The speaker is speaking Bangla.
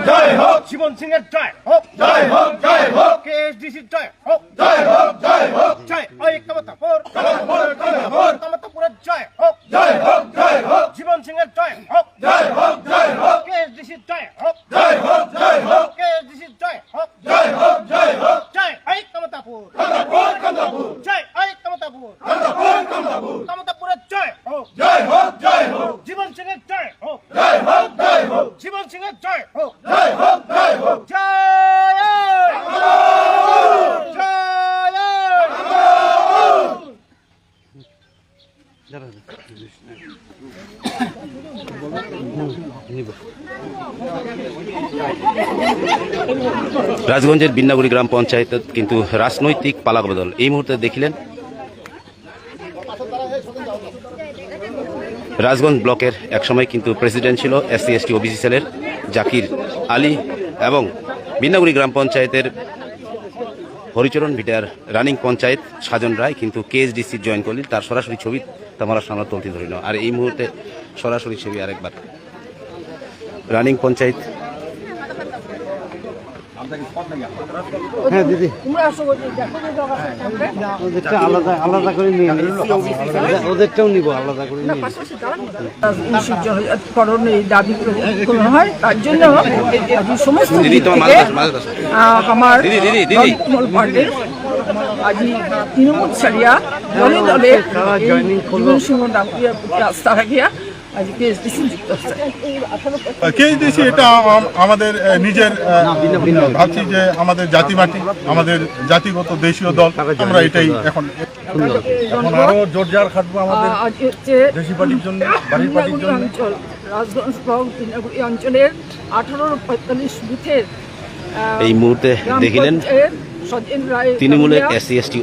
জয় হোক জীবন সিং এর জয় হোক জয় হোক জয় হোক কেএসডিসি জয় হোক জয় হোক জয় হোক জয় ঐক্যমত্যপুর ঐক্যমত্যপুরের জয় হোক জয় হোক জয় হোক জীবন সিং এর জয় হোক জয় হোক জয় হোক কেএসডিসি জয় হোক জয় হোক জয় হোক কেএসডিসি জয় হোক জয় হোক জয় হোক জয় ঐক্যমত্যপুর কান্দাপুর জয় ঐক্যমত্যপুর কান্দাপুর কামতাপুরের জয় হোক জয় হোক জয় হোক জীবন সিং এর জয় হোক জয় হোক জয় হোক জীবন সিং এর জয় হোক জয় হোক জয় হোক জয় রাজগঞ্জের বিন্নাগুড়ি গ্রাম পঞ্চায়েত কিন্তু রাজনৈতিক পালাবদল এই মুহূর্তে দেখিলেন রাজগঞ্জ ব্লকের একসময় কিন্তু প্রেসিডেন্ট ছিল SC ST OBC সেলের জাকির আলী এবং বিন্নাগুড়ি গ্রাম পঞ্চায়েতের হরিচরণ ভিটার রানিং পঞ্চায়েত সাজন রায় কিন্তু KSDC জয়েন করলেন তার সরাসরি ছবি তোমার সামনে তুলতে ধরিল আর এই মুহূর্তে সরাসরি ছবি আরেকবার রানিং পঞ্চায়েত হ্যাঁ দিদি ওদেরটা আলাদা আলাদা করে নিয়ে ওদেরটাও নিব আলাদা করে নিয়ে করণের দাবি পূরণ হয় তার জন্য সমস্ত আমার পার্টির আজি তৃণমূল ছাড়িয়া দলে দলে জীবন সিংহ আস্থা রাখিয়া আজকে যুক্ত হচ্ছে কেএসডিসি এটা আমাদের নিজের ভাবছি যে আমাদের জাতি মাটি আমাদের জাতিগত দেশীয় দল আমরা এটাই এখন আরো জোরজার খাটবো আমাদের দেশি পার্টির জন্য বাড়ির পার্টির জন্য অঞ্চল রাজগঞ্জ ব্লক বিন্নাগুড়ি অঞ্চলের 1845 বুথের এই মুহূর্তে দেখিলেন তৃণমূলের SC ST